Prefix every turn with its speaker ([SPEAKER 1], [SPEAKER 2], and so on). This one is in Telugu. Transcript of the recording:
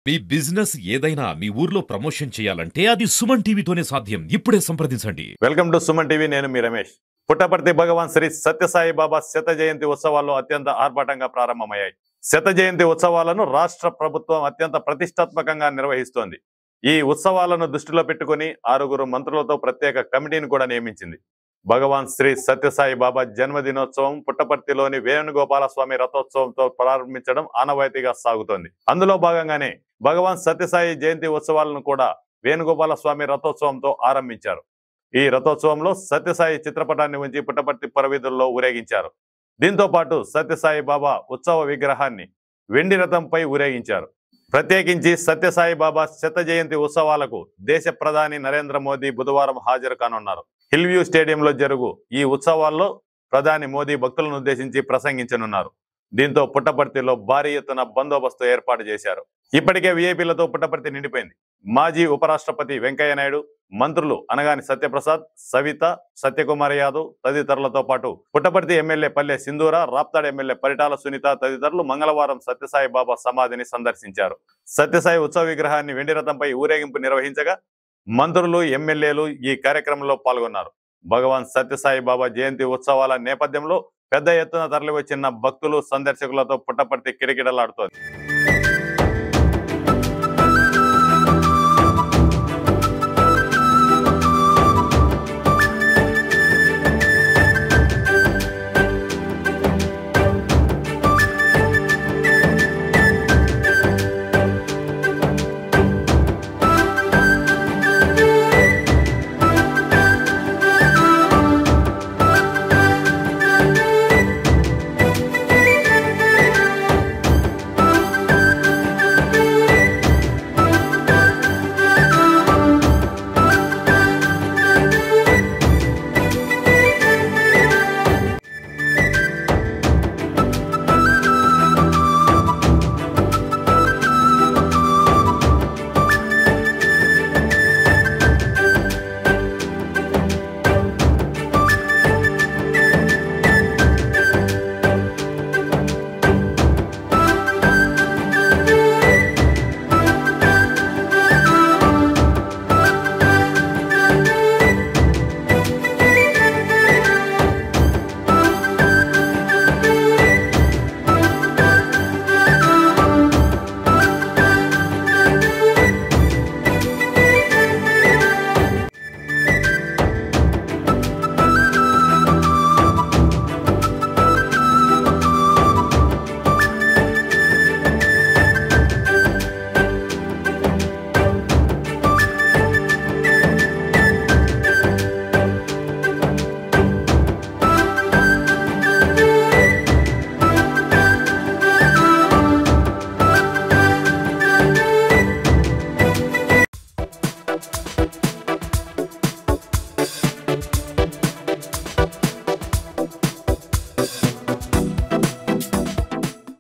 [SPEAKER 1] మీ బిజినెస్ ఏదైనా మీ ఊర్లో ప్రమోషన్ చేయాలంటే అది సుమన్ టీవీతోనే సాధ్యం. ఇప్పుడే సంప్రదించండి.
[SPEAKER 2] Welcome to Suman TV. నేను మీ రమేష్. పుట్టపర్తి భగవాన్ శ్రీ సత్యసాయి బాబా శత జయంతి ఉత్సవాలు అత్యంత ఆర్భాటంగా ప్రారంభమయ్యాయి. శత జయంతి ఉత్సవాలను రాష్ట్ర ప్రభుత్వం అత్యంత ప్రతిష్టాత్మకంగా నిర్వహిస్తోంది. ఈ ఉత్సవాలను దృష్టిలో పెట్టుకుని 6 మంత్రులతో ప్రత్యేక కమిటీని కూడా నియమించింది. భగవాన్ శ్రీ సత్యసాయి బాబా జన్మదినోత్సవం పుట్టపర్తిలోని వేణుగోపాల స్వామి రథోత్సవంతో ప్రారంభించడం ఆనవాయితీగా సాగుతోంది. అందులో భాగంగానే భగవాన్ సత్యసాయి జయంతి ఉత్సవాలను కూడా వేణుగోపాల స్వామి రథోత్సవంతో ఆరంభించారు. ఈ రథోత్సవంలో సత్యసాయి చిత్రపటాన్ని ఉంచి పుట్టపర్తి పురవీధుల్లో ఊరేగించారు. దీంతో పాటు సత్యసాయి బాబా ఉత్సవ విగ్రహాన్ని వెండి రథంపై ఊరేగించారు. ప్రత్యేకించి సత్యసాయి బాబా శత జయంతి ఉత్సవాలకు దేశ ప్రధాని నరేంద్ర మోదీ బుధవారం హాజరు కానున్నారు. హిల్వ్యూ స్టేడియంలో జరుగు ఈ ఉత్సవాల్లో ప్రధాని మోదీ భక్తులను ఉద్దేశించి ప్రసంగించనున్నారు. దీంతో పుట్టపర్తిలో భారీ ఎత్తున బందోబస్తు ఏర్పాటు చేశారు. ఇప్పటికే వీఐపీలతో పుట్టపర్తి నిండిపోయింది. మాజీ ఉపరాష్ట్రపతి వెంకయ్య నాయుడు, మంత్రులు అనగాని సత్యప్రసాద్, సవిత, సత్యకుమార్ యాదవ్ తదితరులతో పాటు పుట్టపర్తి ఎమ్మెల్యే పల్లె సింధూర, రాప్తాడ్ ఎమ్మెల్యే పరిటాల సునీత తదితరులు మంగళవారం సత్యసాయి బాబా సమాధిని సందర్శించారు. సత్యసాయి ఉత్సవ విగ్రహాన్ని వెండి రథంపై ఊరేగింపు నిర్వహించగా మంత్రులు, ఎమ్మెల్యేలు ఈ కార్యక్రమంలో పాల్గొన్నారు. భగవాన్ సత్యసాయి బాబా జయంతి ఉత్సవాల నేపథ్యంలో పెద్ద ఎత్తున తరలివచ్చిన భక్తులు, సందర్శకులతో పుట్టపర్తి కిటకిటలాడుతోంది.